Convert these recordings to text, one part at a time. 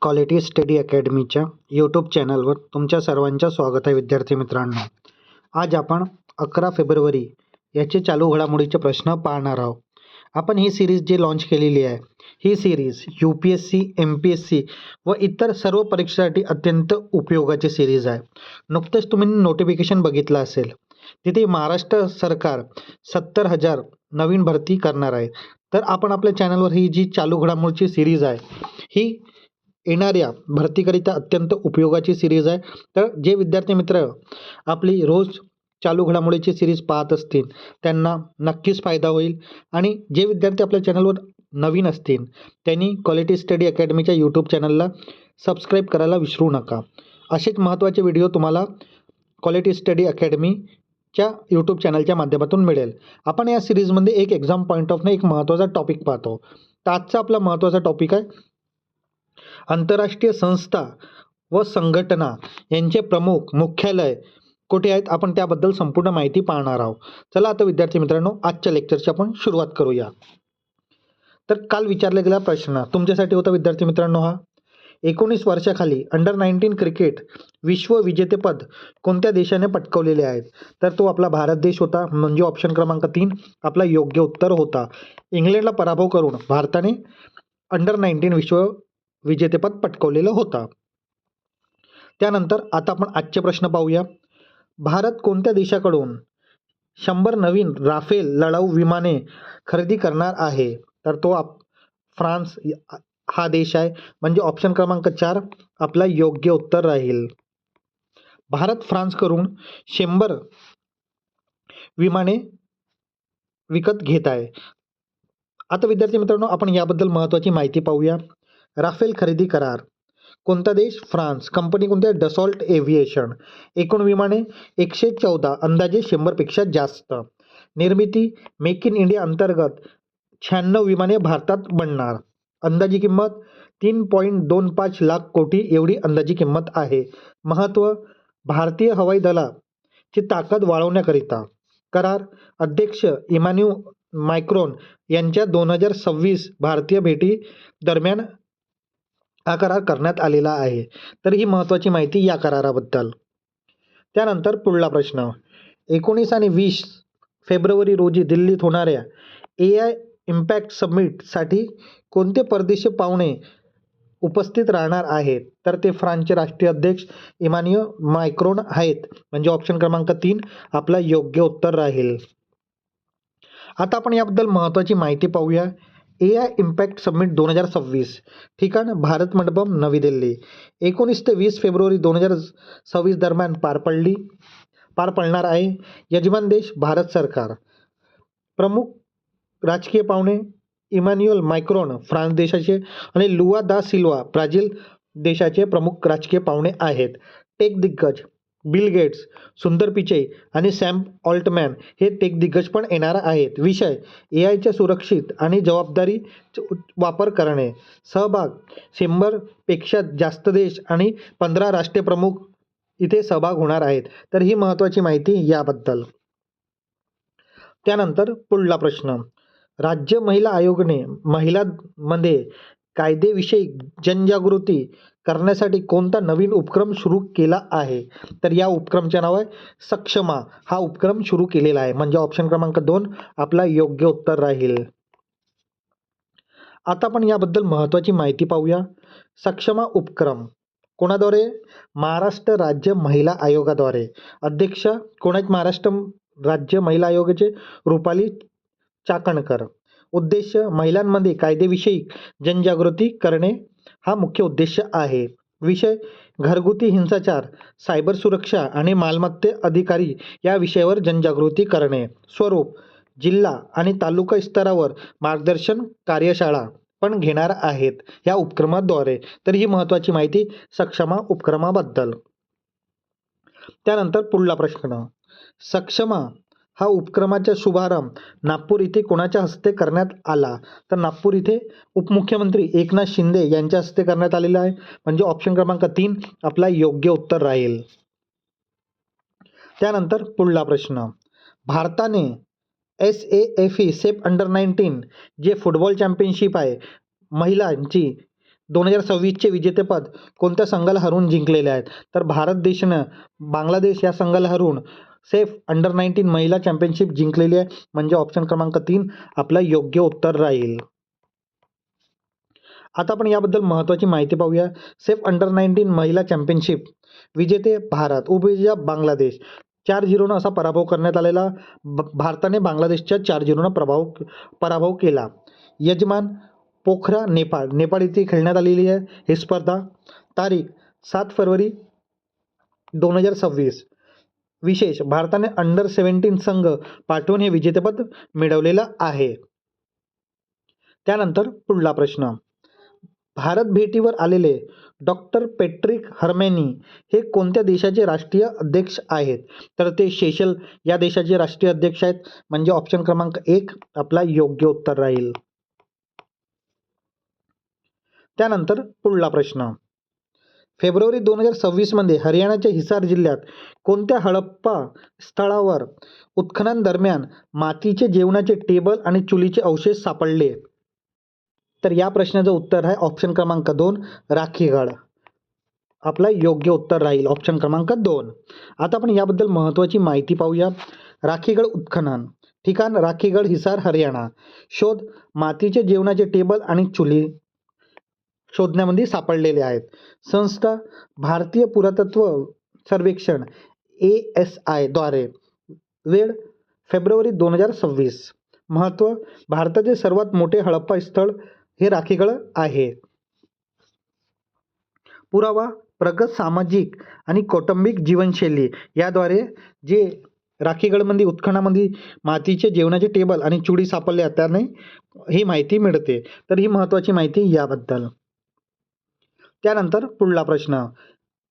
Quality study अकॅडमीच्या YouTube चॅनलवर तुमच्या सर्वांचं स्वागत आहे विद्यार्थी मित्रांनो. आज आपण 11 फेब्रुवारी याचे चालू घडामोडीचे प्रश्न पाहणार आहोत. आपण ही सिरीज जी लॉन्च केलेली आहे, ही सिरीज UPSC, MPSC व इतर सर्व परीक्षेसाठी अत्यंत उपयोगाची सिरीज आहे. नुकतेच तुम्ही नोटिफिकेशन बघितलं असेल, तिथे महाराष्ट्र सरकार 70,000 नवीन भरती करणार आहे. तर आपण आपल्या चॅनलवर ही जी चालू घडामोडीची सिरीज आहे, ही येणाऱ्या भरतीकरिता अत्यंत उपयोगाची सिरीज आहे. तर जे विद्यार्थी मित्र आपली रोज चालू घडामोडीची सिरीज पाहत असतील त्यांना नक्कीच फायदा होईल. आणि जे विद्यार्थी आपल्या चॅनलवर नवीन असतील त्यांनी क्वालिटी स्टडी अकॅडमीच्या यूट्यूब चॅनलला सबस्क्राईब करायला विसरू नका. असेच महत्त्वाचे व्हिडिओ तुम्हाला क्वालिटी स्टडी अकॅडमीच्या यूट्यूब चॅनलच्या माध्यमातून मिळेल. आपण या सिरीजमध्ये एक एक्झाम पॉईंट ऑफने एक महत्त्वाचा टॉपिक पाहतो. तर आजचा आपला महत्त्वाचा टॉपिक आहे आंतरराष्ट्रीय संस्था व संघटना यांचे प्रमुख मुख्यालय कुठे आहेत, आपण त्याबद्दल संपूर्ण माहिती पाहणार आहोत. चला आता विद्यार्थी मित्रांनो, आजच्या लेक्चरची आपण सुरुवात करूया. तर काल विचारला गेला प्रश्न तुमच्यासाठी होता विद्यार्थी मित्रांनो, हा 19 वर्षाखाली अंडर-19 क्रिकेट विश्व विजेतेपद कोणत्या देशाने पटकावलेले आहेत. तर तो आपला भारत देश होता, म्हणजे ऑप्शन क्रमांक 3 आपला योग्य उत्तर होता. इंग्लंडला पराभव करून भारताने अंडर-19 विश्व विजेतेपद पटकावलेलं होता. त्यानंतर आता आपण आजचे प्रश्न पाहूया. भारत कोणत्या देशाकडून 100 नवीन राफेल लढाऊ विमाने खरेदी करणार आहे. तर तो फ्रान्स हा देश आहे, म्हणजे ऑप्शन क्रमांक 4 आपला योग्य उत्तर राहील. भारत फ्रान्सकडून 100 विमाने विकत घेत आहे. आता विद्यार्थी मित्रांनो, आपण याबद्दल महत्त्वाची माहिती पाहूया. राफेल खरेदी करार कोणता देश? फ्रान्स. कंपनी कोणती आहे? Dassault aviation. एकूण विमाने 114, अंदाजे 100पेक्षा जास्त. निर्मिती मेक इन इंडिया अंतर्गत 96 विमाने भारतात बनणार. अंदाजी किंमत 3.25 लाख कोटी एवढी अंदाजी किंमत आहे. महत्त्व भारतीय हवाई दलाची ताकद वाढवण्याकरिता. करार अध्यक्ष इमॅन्युअल मॅक्रोन यांच्या 2026 भारतीय भेटी दरम्यान हा करार करण्यात आलेला आहे. तर ही महत्त्वाची माहिती या कराराबद्दल. त्यानंतर पुढला प्रश्न 19 आणि 20 फेब्रुवारी रोजी दिल्लीत होणाऱ्या AI इम्पॅक्ट समिटसाठी कोणते परदेशी पाहुणे उपस्थित राहणार आहेत. तर ते फ्रान्सचे राष्ट्रीय अध्यक्ष इमॅन्युअल मॅक्रोन आहेत, म्हणजे ऑप्शन क्रमांक 3 आपला योग्य उत्तर राहील. आता आपण याबद्दल महत्त्वाची माहिती पाहूया. AI इम्पॅक्ट समिट 2026 ठिकाण भारत मंडपम नवी दिल्ली 19 ते 20 फेब्रुवारी 2026 दरम्यान पार पडणार आहे. यजमान देश भारत सरकार. प्रमुख राजकीय पाहुणे इमॅन्युअल मॅक्रोन फ्रान्स देशाचे आणि लुआ दा सिल्वा ब्राझील देशाचे प्रमुख राजकीय पाहुणे आहेत. टेक दिग्गज बिल गेट्स, सुंदर पिचै आणि सॅम ऑल्टमॅन हे टेक दिग्गज पण येणार आहेत. विषय AIच्या सुरक्षित आणि जबाबदारी वापर करणे. सहभाग 100पेक्षा जास्त देश आणि 15 राष्ट्रीय प्रमुख इथे सहभाग होणार आहेत. तर ही महत्त्वाची माहिती याबद्दल. त्यानंतर पुढला प्रश्न राज्य महिला आयोगाने महिलांमध्ये कायदेविषयी जनजागृती करण्यासाठी कोणता नवीन उपक्रम सुरू केला आहे. तर या उपक्रमाचे नाव आहे सक्षमा. हा उपक्रम सुरू केलेला आहे, म्हणजे ऑप्शन क्रमांक 2 आपला योग्य उत्तर राहील. आता आपण याबद्दल महत्त्वाची माहिती पाहूया. सक्षमा उपक्रम कोणाद्वारे? महाराष्ट्र राज्य महिला आयोगाद्वारे. अध्यक्ष कोण आहेत महाराष्ट्र राज्य महिला आयोगाचे? रुपाली चाकणकर. उद्देश महिलांमध्ये कायदेविषयी जनजागृती करणे हा मुख्य उद्देश आहे. विषय घरगुती हिंसाचार, सायबर सुरक्षा आणि मालमत्ते अधिकारी या विषयावर जनजागृती करणे. स्वरूप जिल्हा आणि तालुका स्तरावर मार्गदर्शन कार्यशाळा पण घेणार आहेत या उपक्रमाद्वारे. तर ही महत्त्वाची माहिती सक्षमा उपक्रमाबद्दल. त्यानंतर पुढला प्रश्न सक्षमा हा उपक्रमाचा शुभारंभ नागपूर इथे कोणाच्या हस्ते करण्यात आला. तर नागपूर इथे उपमुख्यमंत्री एकनाथ शिंदे यांच्या हस्ते करण्यात आलेला आहे, म्हणजे ऑप्शन क्रमांक 3 आपला योग्य उत्तर राहील. त्यानंतर पुढला प्रश्न भारताने SAFE सेफ अंडर-19 जे फुटबॉल चॅम्पियनशिप आहे महिलांची 2026चे विजेतेपद कोणत्या संघाला हरवून जिंकलेले आहेत? तर भारत देशानं बांगलादेश या संघाला हरवून सेफ अंडर-19 महिला चॅम्पियनशिप जिंकलेली आहे. म्हणजे ऑप्शन क्रमांक 3 आपलं योग्य उत्तर राहील. आता आपण याबद्दल महत्त्वाची माहिती पाहूया. सेफ अंडर-19 महिला चॅम्पियनशिप विजेते भारत, उपविजेता बांगलादेश. 4-0 असा पराभव करण्यात आलेला. भारताने बांगलादेशच्या 4-0 पराभव केला. यजमान पोखरा नेपाळ. नेपाळ येथे खेळण्यात आलेली आहे ही स्पर्धा. तारीख 7 फरवरी 2026. विशेष भारताने अंडर-17 संघ पाठवून हे विजेतेपद मिळवलेलं आहे. त्यानंतर पुढला प्रश्न. भारत भेटीवर आलेले डॉक्टर पेट्रिक हर्मेनी हे कोणत्या देशाचे राष्ट्रीय अध्यक्ष आहेत? तर ते सेशल या देशाचे राष्ट्रीय अध्यक्ष आहेत. म्हणजे ऑप्शन क्रमांक 1 आपला योग्य उत्तर राहील. त्यानंतर पुढला प्रश्न. फेब्रुवारी 2026 मध्ये हरियाणाच्या हिसार जिल्ह्यात कोणत्या हडप्पा स्थळावर उत्खननादरम्यान मातीचे जेवणाचे टेबल आणि चुलीचे अवशेष सापडले? तर या प्रश्नाचं उत्तर आहे ऑप्शन क्रमांक 2 राखीगड. आपला योग्य उत्तर राहील ऑप्शन क्रमांक 2. आता आपण याबद्दल महत्त्वाची माहिती पाहूया. राखीगड उत्खनन. ठिकाण राखीगड, हिसार, हरियाणा. शोध मातीचे जेवणाचे टेबल आणि चुली शोधण्यामध्ये सापडलेले आहेत. संस्था भारतीय पुरातत्व सर्वेक्षण ASI द्वारे. वेळ फेब्रुवारी 2026. महत्त्व भारताचे सर्वात मोठे हडप्पा स्थळ हे राखीगड आहे. पुरावा प्रगत सामाजिक आणि कौटुंबिक जीवनशैली याद्वारे जे राखीगडमध्ये उत्खननामध्ये मातीचे जेवणाचे टेबल आणि चुडी सापडल्या त्याने ही माहिती मिळते. तर ही महत्त्वाची माहिती याबद्दल. त्यानंतर पुढला प्रश्न.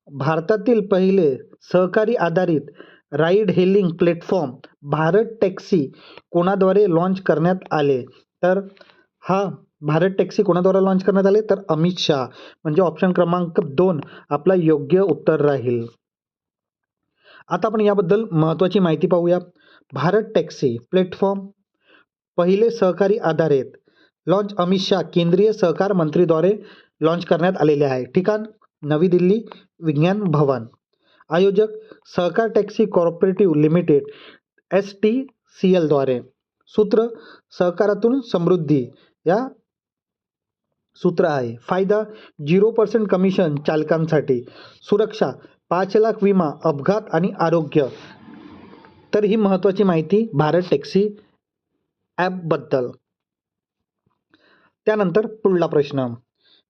भारतातील पहिले सहकारी आधारित ride hailing platform Bharat taxi कोणाद्वारे लॉन्च करण्यात आले? तर हा भारत टॅक्सी कोणाद्वारे लॉन्च करण्यात आले? तर अमित शहा. म्हणजे ऑप्शन क्रमांक 2 आपला योग्य उत्तर राहील. आता आपण याबद्दल महत्त्वाची माहिती पाहूया. भारत टॅक्सी प्लॅटफॉर्म पहिले सहकारी आधारित लॉन्च अमित शहा केंद्रीय सहकार मंत्रीद्वारे लॉन्च करण्यात आलेले आहे. ठिकाण नवी दिल्ली विज्ञान भवन. आयोजक सहकार टॅक्सी कॉर्पोरेटिव्ह लिमिटेड STCL द्वारे. सूत्र सहकारातून समृद्धी या सूत्र आहे. फायदा 0% कमिशन चालकांसाठी. सुरक्षा 5 लाख विमा अपघात आणि आरोग्य. तर ही महत्त्वाची माहिती भारत टॅक्सी ॲपबद्दल. त्यानंतर पुढला प्रश्न.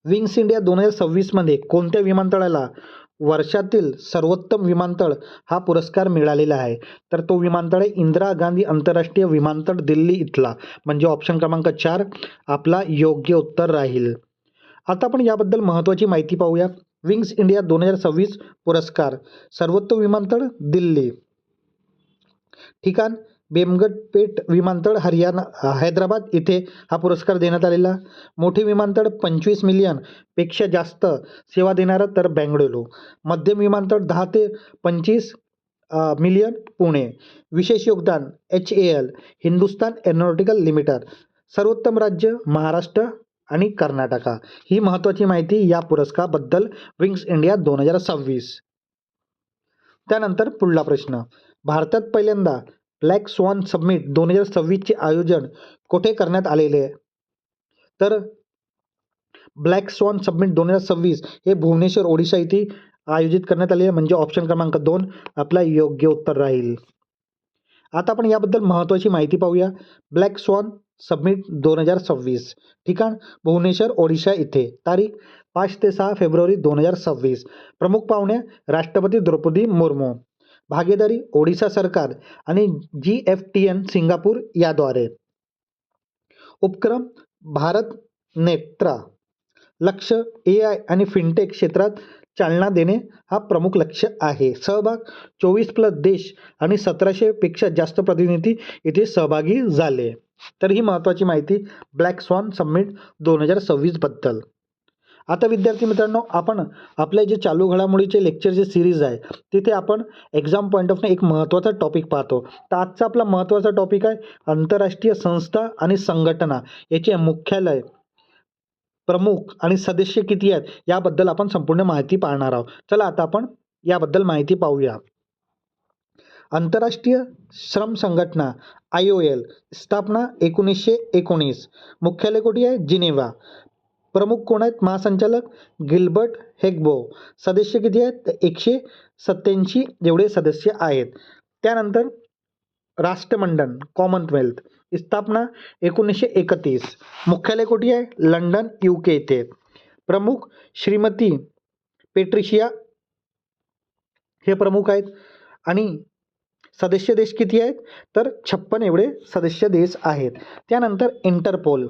विंग्स इंडिया 2026 मध्ये कोणत्या विमानतळाला वर्षातील सर्वोत्तम विमानतळ हा पुरस्कार मिळालेला आहे? तर तो विमानतळ आहे इंदिरा गांधी आंतरराष्ट्रीय विमानतळ दिल्ली इथला. म्हणजे ऑप्शन क्रमांक 4 आपला योग्य उत्तर राहील. आता आपण याबद्दल महत्त्वाची माहिती पाहूया. विंग्स इंडिया 2026 पुरस्कार सर्वोत्तम विमानतळ दिल्ली. ठिकाण बेगमपेट विमानतळ हरियाणा हैदराबाद इथे हा पुरस्कार देण्यात आलेला. मोठे विमानतळ 25 मिलियन पेक्षा जास्त सेवा देणारं तर बेंगळुरू. मध्यम विमानतळ 10 ते 25 मिलियन पुणे. विशेष योगदान HAL हिंदुस्तान एरोनॉटिकल लिमिटेड. सर्वोत्तम राज्य महाराष्ट्र आणि कर्नाटका. ही महत्त्वाची माहिती या पुरस्काराबद्दल विंग्स इंडिया 2026. त्यानंतर पुढला प्रश्न. भारतात पहिल्यांदा ब्लॅक स्वान समिट 2026 चे आयोजन कुठे करण्यात आलेले आहे? तर ब्लॅक स्वान समिट 2026 हे भुवनेश्वर ओडिशा येथे आयोजित करण्यात आले आहे. म्हणजे ऑप्शन क्रमांक 2 आपला योग्य उत्तर राहील. आता आपण याबद्दल महत्त्वाची माहिती पाहूया. Black swan summit 2026. ठिकाण भुवनेश्वर ओडिशा इथे. तारीख 5 ते 6 फेब्रुवारी 2026. प्रमुख पाहुणे राष्ट्रपती द्रौपदी मुर्मू. भागीदारी ओडिशा सरकार आणि GFTN सिंगापूर याद्वारे. उपक्रम भारत नेत्रा. लक्ष AI आणि फिनटेक क्षेत्रात चालना देणे हा प्रमुख लक्ष्य आहे. सहभाग 24+ देश आणि 1700 पेक्षा जास्त प्रतिनिधी इथे सहभागी झाले. तर ही महत्त्वाची माहिती ब्लॅक स्वान समिट 2026 बद्दल. आता विद्यार्थी मित्रांनो, आपण आपल्या जे चालू घडामोडीचे लेक्चरचे सिरीज आहे तिथे आपण एक्झाम पॉईंट ऑफ एक महत्त्वाचा टॉपिक पाहतो. तर आजचा आपला महत्त्वाचा टॉपिक आहे आंतरराष्ट्रीय संस्था आणि संघटना याचे मुख्यालय प्रमुख आणि सदस्य किती आहेत याबद्दल आपण संपूर्ण माहिती पाहणार आहोत. चला आता आपण याबद्दल माहिती पाहूया. आंतरराष्ट्रीय श्रम संघटना IOL स्थापना 1919. मुख्यालय कुठे आहे? जिनेव्हा. प्रमुख कोण आहेत? महासंचालक गिल्बर्ट हेग्बो. सदस्य किती आहेत? 187 एवढे सदस्य आहेत. त्यानंतर राष्ट्रमंडळ कॉमनवेल्थ स्थापना 1931. मुख्यालय कुठे आहे? लंडन UK येथे. प्रमुख श्रीमती पेट्रिशिया हे प्रमुख आहेत. आणि सदस्य देश किती आहेत? तर 56 एवढे सदस्य देश आहेत. त्यानंतर इंटरपोल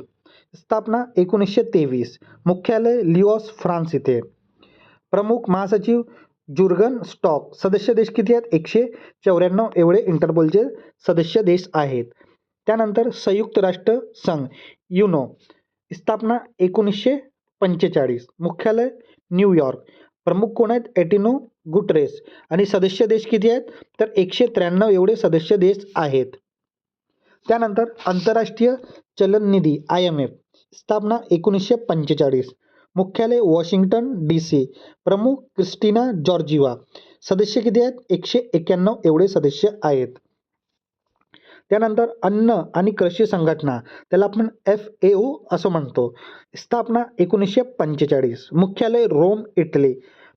स्थापना 1923. मुख्यालय लिओस फ्रान्स येथे. प्रमुख महासचिव जुर्गन स्टॉक. सदस्य देश किती आहेत? 194 एवढे इंटरपोलचे सदस्य देश आहेत. त्यानंतर संयुक्त राष्ट्र संघ युनो स्थापना 1945. मुख्यालय न्यूयॉर्क. प्रमुख कोण आहेत? एटिनो गुटरेस. आणि सदस्य देश किती आहेत? तर 193 एवढे सदस्य देश आहेत. त्यानंतर आंतरराष्ट्रीय चलन निधी IMF स्थापना 1945. मुख्यालय वॉशिंग्टन DC. प्रमुख क्रिस्टिना जॉर्जिवा. सदस्य किती आहेत? 191 एवढे सदस्य आहेत. त्यानंतर अन्न आणि कृषी संघटना, त्याला आपण FAO असं म्हणतो. स्थापना 1945. मुख्यालय रोम इटली.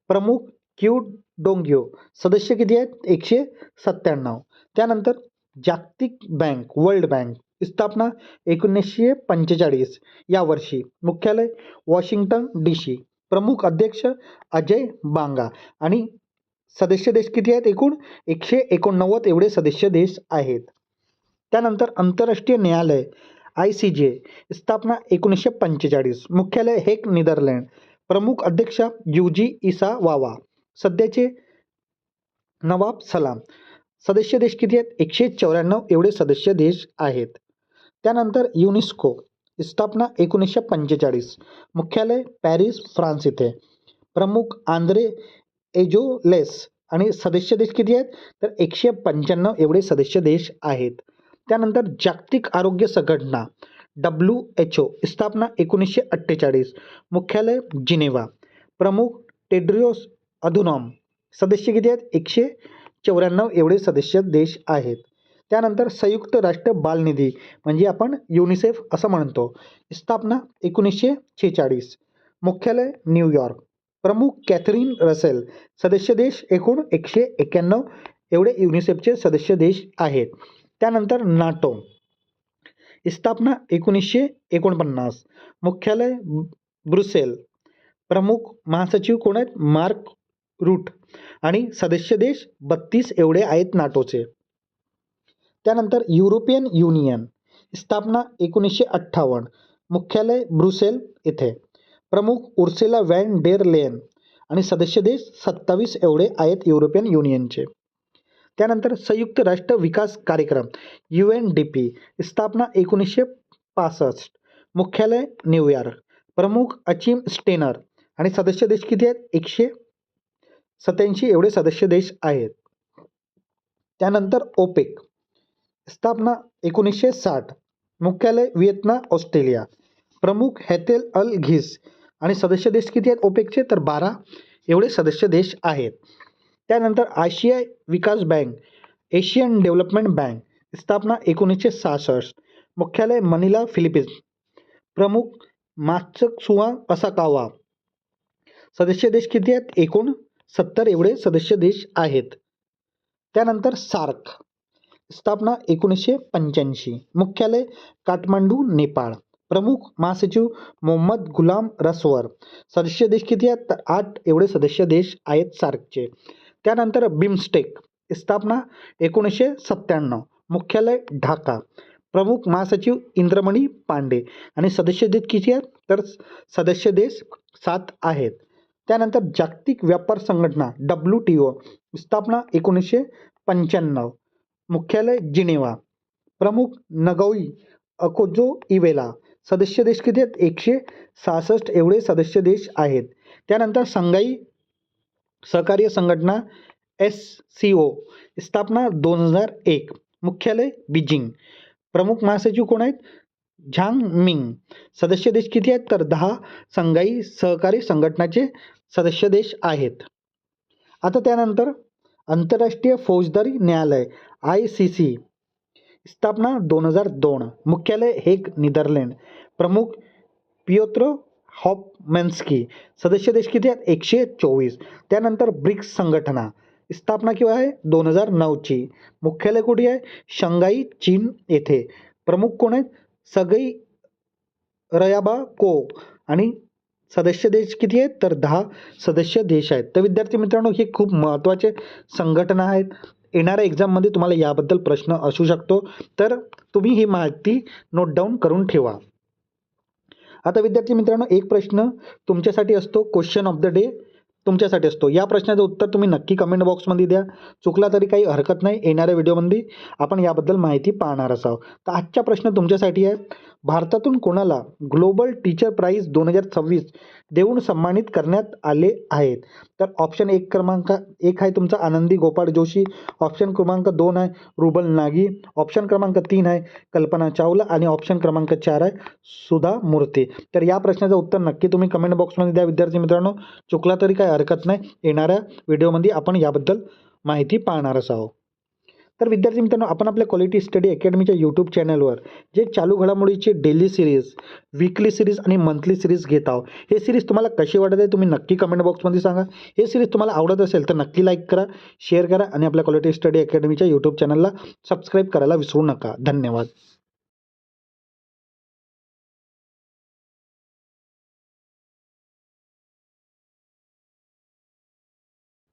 प्रमुख क्युडोंग्यो. सदस्य किती आहेत? 197. त्यानंतर जागतिक बँक वर्ल्ड बँक स्थापना 1945 या वर्षी. मुख्यालय वॉशिंग्टन DC. प्रमुख अध्यक्ष अजय बांगा. आणि सदस्य देश किती आहेत? एकूण 189 एवढे सदस्य देश आहेत. त्यानंतर आंतरराष्ट्रीय न्यायालय ICJ स्थापना 1945. मुख्यालय हेग नेदरलँड. प्रमुख अध्यक्ष युजी इसा वावा. सध्याचे नवाब सलाम. सदस्य देश किती आहेत? 194 एवढे सदस्य देश आहेत. त्यानंतर युनेस्को स्थापना 1945. मुख्यालय पॅरिस फ्रान्स येथे. प्रमुख आंद्रे एजोलेस. आणि सदस्य देश किती आहेत? तर 195 एवढे सदस्य देश आहेत. त्यानंतर जागतिक आरोग्य संघटना WHO स्थापना 1948. मुख्यालय जिनेव्हा. प्रमुख टेड्रियोस अधुनॉम. सदस्य किती आहेत? 194 एवढे सदस्य देश आहेत. त्यानंतर संयुक्त राष्ट्र बालनिधी म्हणजे आपण युनिसेफ असं म्हणतो. स्थापना 1946. मुख्यालय न्यूयॉर्क. प्रमुख कॅथरीन रसेल. सदस्य देश एकूण 191 एवढे युनिसेफचे सदस्य देश आहेत. त्यानंतर नाटो स्थापना 1949. मुख्यालय ब्रुसेल. प्रमुख महासचिव कोण आहेत? Mark Rutte. आणि सदस्य देश 32 एवढे आहेत नाटोचे. त्यानंतर युरोपियन युनियन स्थापना 1958. मुख्यालय ब्रुसेल येथे. प्रमुख उर्सुला व्हॅन डेर लेयन. आणि सदस्य देश 27 एवढे आहेत युरोपियन युनियनचे. त्यानंतर संयुक्त राष्ट्र विकास कार्यक्रम UNDP स्थापना 1965. मुख्यालय न्यूयॉर्क. प्रमुख अचिम स्टेनर. आणि सदस्य देश किती आहेत? 187 एवढे सदस्य देश आहेत. त्यानंतर OPEC स्थापना 1960. मुख्यालय व्हिएतनाम ऑस्ट्रेलिया. प्रमुख हॅथेल अल घिस. आणि सदस्य देश किती आहेत OPECचे? तर 12 एवढे सदस्य देश आहेत. त्यानंतर आशिया विकास बँक एशियन डेव्हलपमेंट बँक स्थापना 1966. मुख्यालय मनिला फिलिपिन्स. प्रमुख मात्सुकावा असाकावा. सदस्य देश किती आहेत? एकूण 70 एवढे सदस्य देश आहेत. त्यानंतर सार्क स्थापना 1985. मुख्यालय काठमांडू नेपाळ. प्रमुख महासचिव मोहम्मद गुलाम रसवर. सदस्य देश किती आहेत? तर 8 एवढे सदस्य देश आहेत सार्कचे. त्यानंतर बिमस्टेक स्थापना 1997. मुख्यालय ढाका. प्रमुख महासचिव इंद्रमणी पांडे. आणि सदस्य देश किती आहेत? तर सदस्य देश 7 आहेत. त्यानंतर जागतिक व्यापार संघटना WTO स्थापना 1995. मुख्यालय जिनेव्हा. प्रमुख नगोई अकोजो इवेला. सदस्य देश किती आहेत? 166 एवढे सदस्य देश आहेत. त्यानंतर संघाई सहकार्य संघटना SCO स्थापना 2001. मुख्यालय बीजिंग. प्रमुख महासचिव कोण आहेत? झांग मिंग. सदस्य देश किती आहेत? तर 10 संघाई सहकारी संघटनाचे सदस्य देश आहेत. आता त्यानंतर आंतरराष्ट्रीय फौजदारी न्यायालय ICC स्थापना 2002. मुख्यालय हेग, नेदरलँड. प्रमुख पियोत्र हॉफमॅन्स्की. सदस्य देश किती आहेत? 124. त्यानंतर ब्रिक्स संघटना स्थापना केव्हा आहे? 2009ची. मुख्यालय कुठे आहे? शंघाई, चीन येथे. प्रमुख कोण आहेत? सर्गेई रयाबाको. आणि सदस्य देश किती आहेत? तर 10 सदस्य देश आहेत. तर विद्यार्थी मित्रांनो, हे खूप महत्त्वाचे संघटना आहेत. येणाऱ्या एक्झाममध्ये तुम्हाला याबद्दल प्रश्न असू शकतो, तर तुम्ही ही माहिती नोट डाऊन करून ठेवा. आता विद्यार्थी मित्रांनो, एक प्रश्न तुमच्यासाठी असतो, क्वेश्चन ऑफ द डे तुमच्यासाठी असतो. या प्रश्नाचं उत्तर तुम्ही नक्की कमेंट बॉक्समध्ये द्या. चुकला तरी काही हरकत नाही. येणाऱ्या व्हिडिओमध्ये आपण याबद्दल माहिती पाहणार आहोत. तर आजचा प्रश्न तुमच्यासाठी आहे, भारतातून कोणाला ग्लोबल टीचर प्राईज 2026 देऊन सन्मानित करण्यात आले आहेत? तर ऑप्शन 1 क्रमांक 1 आहे तुमचा आनंदी गोपाळ जोशी. ऑप्शन क्रमांक 2 आहे रुबल नागी. ऑप्शन क्रमांक 3 आहे कल्पना चावला. आणि ऑप्शन क्रमांक 4 आहे सुधा मूर्ती. तर या प्रश्नाचं उत्तर नक्की तुम्ही कमेंट बॉक्समध्ये द्या विद्यार्थी मित्रांनो. चुकला तरी काही हरकत नाही. येणाऱ्या व्हिडिओमध्ये आपण याबद्दल माहिती पाहणारच आहोत. तर विद्यार्थी मित्रांनो, आपण आपल्या क्वालिटी स्टडी अकॅडमीच्या यूट्यूब चॅनलवर जे चालू घडामोडीची डेली सिरीज, वीकली सिरीज आणि मंथली सिरीज घेत आहोत. हे सिरीज तुम्हाला कशी वाटत आहे तुम्ही नक्की कमेंट बॉक्समध्ये सांगा. हे सिरीज तुम्हाला आवडत असेल तर नक्की लाईक करा, शेअर करा आणि आपल्या क्वालिटी स्टडी अकॅडमीच्या यूट्यूब चॅनलला सबस्क्राईब करायला विसरू नका. धन्यवाद.